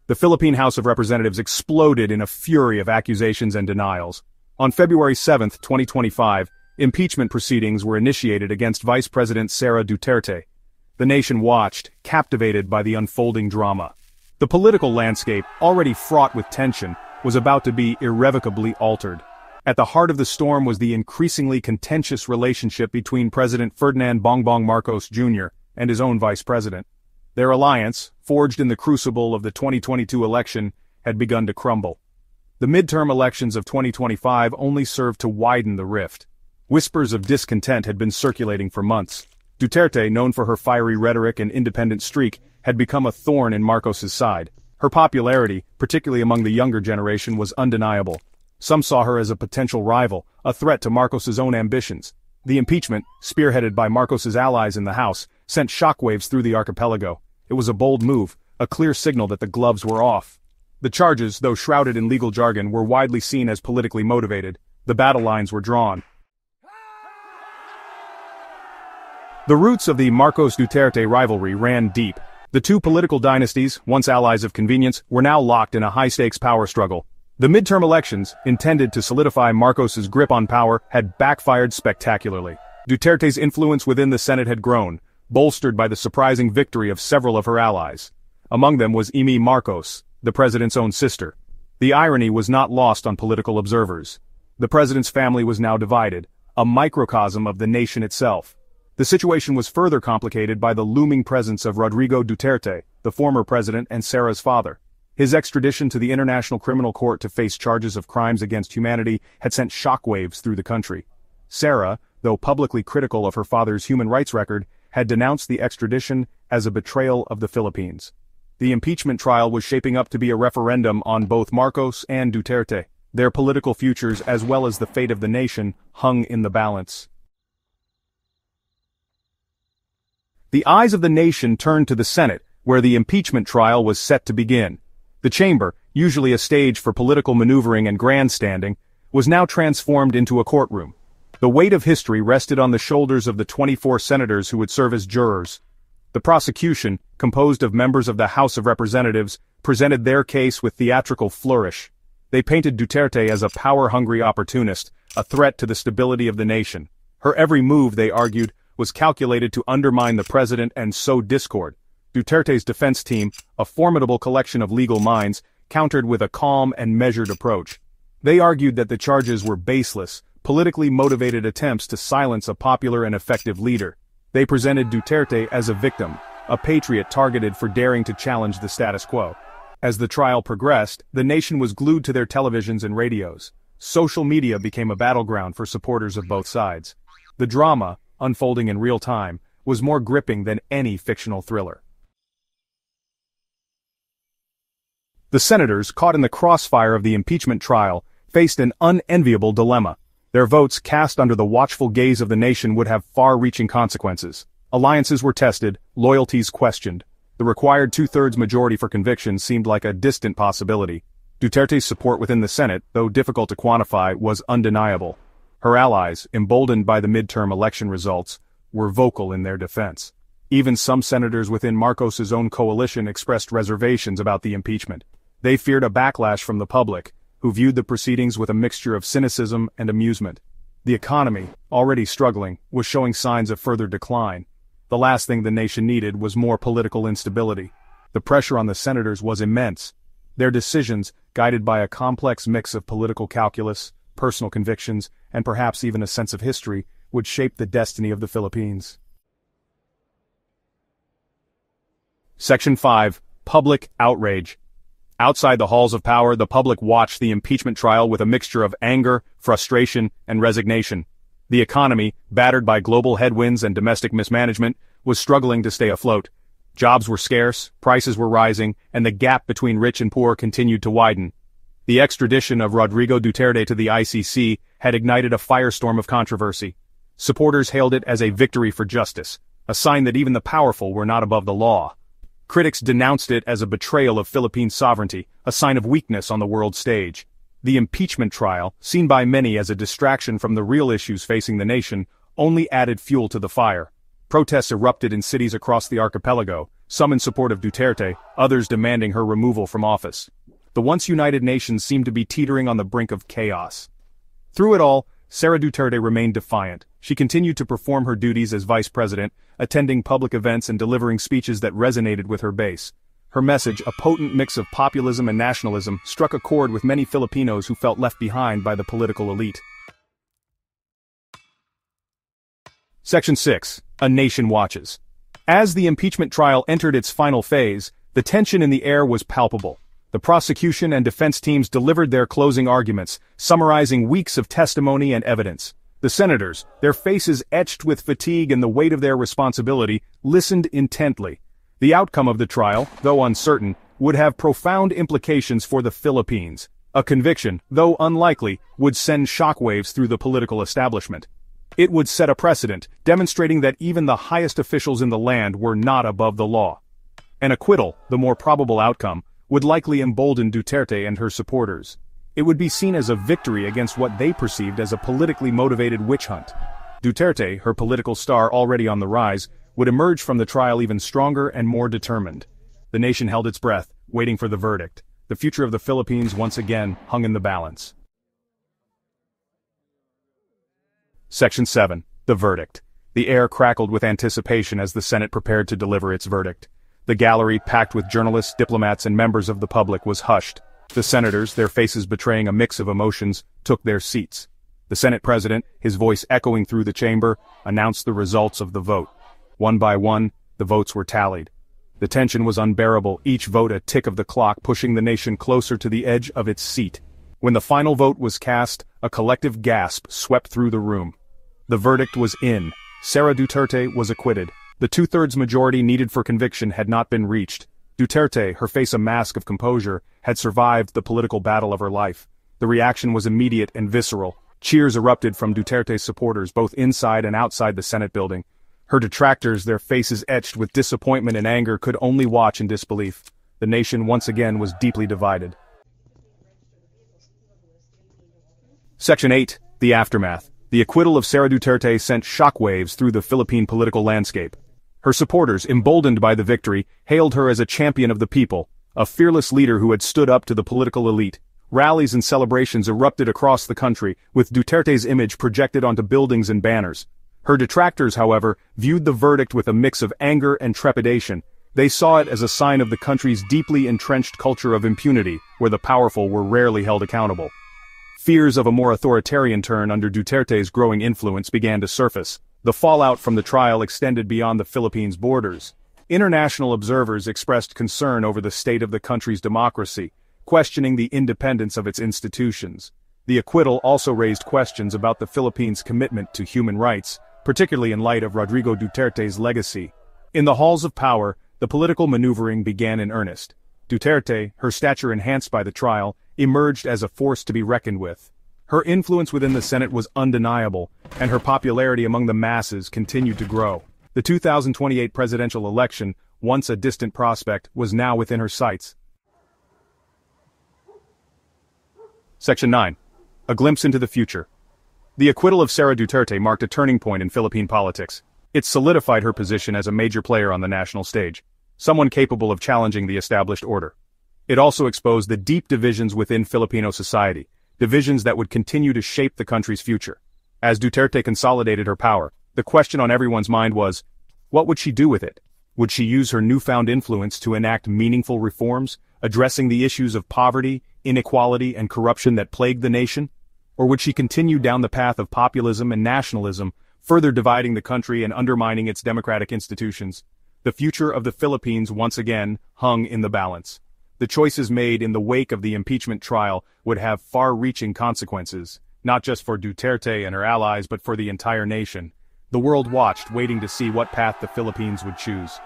The Philippine House of Representatives exploded in a fury of accusations and denials. On February 7, 2025, impeachment proceedings were initiated against Vice President Sara Duterte. The nation watched, captivated by the unfolding drama. The political landscape, already fraught with tension, was about to be irrevocably altered. At the heart of the storm was the increasingly contentious relationship between President Ferdinand Bongbong Marcos Jr. and his own vice president. Their alliance, forged in the crucible of the 2022 election, had begun to crumble. The midterm elections of 2025 only served to widen the rift. Whispers of discontent had been circulating for months. Duterte, known for her fiery rhetoric and independent streak, had become a thorn in Marcos's side. Her popularity, particularly among the younger generation, was undeniable. Some saw her as a potential rival, a threat to Marcos's own ambitions. The impeachment, spearheaded by Marcos's allies in the House, sent shockwaves through the archipelago. It was a bold move, a clear signal that the gloves were off. The charges, though shrouded in legal jargon, were widely seen as politically motivated. The battle lines were drawn. The roots of the Marcos-Duterte rivalry ran deep. The two political dynasties, once allies of convenience, were now locked in a high-stakes power struggle. The midterm elections, intended to solidify Marcos's grip on power, had backfired spectacularly. Duterte's influence within the Senate had grown, bolstered by the surprising victory of several of her allies. Among them was Imee Marcos, the president's own sister. The irony was not lost on political observers. The president's family was now divided, a microcosm of the nation itself. The situation was further complicated by the looming presence of Rodrigo Duterte, the former president and Sara's father. His extradition to the International Criminal Court to face charges of crimes against humanity had sent shockwaves through the country. Sara, though publicly critical of her father's human rights record, had denounced the extradition as a betrayal of the Philippines. The impeachment trial was shaping up to be a referendum on both Marcos and Duterte. Their political futures, as well as the fate of the nation, hung in the balance. The eyes of the nation turned to the Senate, where the impeachment trial was set to begin. The chamber, usually a stage for political maneuvering and grandstanding, was now transformed into a courtroom. The weight of history rested on the shoulders of the 24 senators who would serve as jurors. The prosecution, composed of members of the House of Representatives, presented their case with theatrical flourish. They painted Duterte as a power-hungry opportunist, a threat to the stability of the nation. Her every move, they argued, was calculated to undermine the president and sow discord. Duterte's defense team, a formidable collection of legal minds, countered with a calm and measured approach. They argued that the charges were baseless, politically motivated attempts to silence a popular and effective leader. They presented Duterte as a victim, a patriot targeted for daring to challenge the status quo. As the trial progressed, the nation was glued to their televisions and radios. Social media became a battleground for supporters of both sides. The drama, unfolding in real time, was more gripping than any fictional thriller. The senators, caught in the crossfire of the impeachment trial, faced an unenviable dilemma. Their votes, cast under the watchful gaze of the nation, would have far-reaching consequences. Alliances were tested, loyalties questioned. The required two-thirds majority for conviction seemed like a distant possibility. Duterte's support within the Senate, though difficult to quantify, was undeniable. Her allies, emboldened by the midterm election results, were vocal in their defense. Even some senators within Marcos's own coalition expressed reservations about the impeachment. They feared a backlash from the public, who viewed the proceedings with a mixture of cynicism and amusement. The economy, already struggling, was showing signs of further decline. The last thing the nation needed was more political instability. The pressure on the senators was immense. Their decisions, guided by a complex mix of political calculus, personal convictions, and perhaps even a sense of history, would shape the destiny of the Philippines. Section 5. Public Outrage. Outside the halls of power, the public watched the impeachment trial with a mixture of anger, frustration, and resignation. The economy, battered by global headwinds and domestic mismanagement, was struggling to stay afloat. Jobs were scarce, prices were rising, and the gap between rich and poor continued to widen. The extradition of Rodrigo Duterte to the ICC had ignited a firestorm of controversy. Supporters hailed it as a victory for justice, a sign that even the powerful were not above the law. Critics denounced it as a betrayal of Philippine sovereignty, a sign of weakness on the world stage. The impeachment trial, seen by many as a distraction from the real issues facing the nation, only added fuel to the fire. Protests erupted in cities across the archipelago, some in support of Duterte, others demanding her removal from office. The once united nations seemed to be teetering on the brink of chaos. Through it all, Sara Duterte remained defiant. She continued to perform her duties as vice president, attending public events and delivering speeches that resonated with her base. Her message, a potent mix of populism and nationalism, struck a chord with many Filipinos who felt left behind by the political elite. Section 6. A Nation Watches. As the impeachment trial entered its final phase, the tension in the air was palpable. The prosecution and defense teams delivered their closing arguments, summarizing weeks of testimony and evidence. The senators, their faces etched with fatigue and the weight of their responsibility, listened intently. The outcome of the trial, though uncertain, would have profound implications for the Philippines. A conviction, though unlikely, would send shockwaves through the political establishment. It would set a precedent, demonstrating that even the highest officials in the land were not above the law. An acquittal, the more probable outcome, would likely embolden Duterte and her supporters. It would be seen as a victory against what they perceived as a politically motivated witch hunt. Duterte, her political star already on the rise, would emerge from the trial even stronger and more determined. The nation held its breath, waiting for the verdict. The future of the Philippines once again hung in the balance. Section 7. The Verdict. The air crackled with anticipation as the Senate prepared to deliver its verdict. The gallery, packed with journalists, diplomats, and members of the public, was hushed. The senators, their faces betraying a mix of emotions, took their seats. The Senate president, his voice echoing through the chamber, announced the results of the vote. One by one, the votes were tallied. The tension was unbearable, each vote a tick of the clock pushing the nation closer to the edge of its seat. When the final vote was cast, a collective gasp swept through the room. The verdict was in. Sara Duterte was acquitted. The two-thirds majority needed for conviction had not been reached. Duterte, her face a mask of composure, had survived the political battle of her life. The reaction was immediate and visceral. Cheers erupted from Duterte's supporters both inside and outside the Senate building. Her detractors, their faces etched with disappointment and anger, could only watch in disbelief. The nation once again was deeply divided. Section 8. The Aftermath. The acquittal of Sara Duterte sent shockwaves through the Philippine political landscape. Her supporters, emboldened by the victory, hailed her as a champion of the people, a fearless leader who had stood up to the political elite. Rallies and celebrations erupted across the country, with Duterte's image projected onto buildings and banners. Her detractors, however, viewed the verdict with a mix of anger and trepidation. They saw it as a sign of the country's deeply entrenched culture of impunity, where the powerful were rarely held accountable. Fears of a more authoritarian turn under Duterte's growing influence began to surface. The fallout from the trial extended beyond the Philippines' borders. International observers expressed concern over the state of the country's democracy, questioning the independence of its institutions. The acquittal also raised questions about the Philippines' commitment to human rights, particularly in light of Rodrigo Duterte's legacy. In the halls of power, the political maneuvering began in earnest. Duterte, her stature enhanced by the trial, emerged as a force to be reckoned with. Her influence within the Senate was undeniable, and her popularity among the masses continued to grow. The 2028 presidential election, once a distant prospect, was now within her sights. Section 9. A Glimpse into the Future. The acquittal of Sara Duterte marked a turning point in Philippine politics. It solidified her position as a major player on the national stage, someone capable of challenging the established order. It also exposed the deep divisions within Filipino society, divisions that would continue to shape the country's future. As Duterte consolidated her power, the question on everyone's mind was, what would she do with it? Would she use her newfound influence to enact meaningful reforms, addressing the issues of poverty, inequality, and corruption that plagued the nation? Or would she continue down the path of populism and nationalism, further dividing the country and undermining its democratic institutions? The future of the Philippines once again hung in the balance. The choices made in the wake of the impeachment trial would have far-reaching consequences, not just for Duterte and her allies but for the entire nation. The world watched, waiting to see what path the Philippines would choose.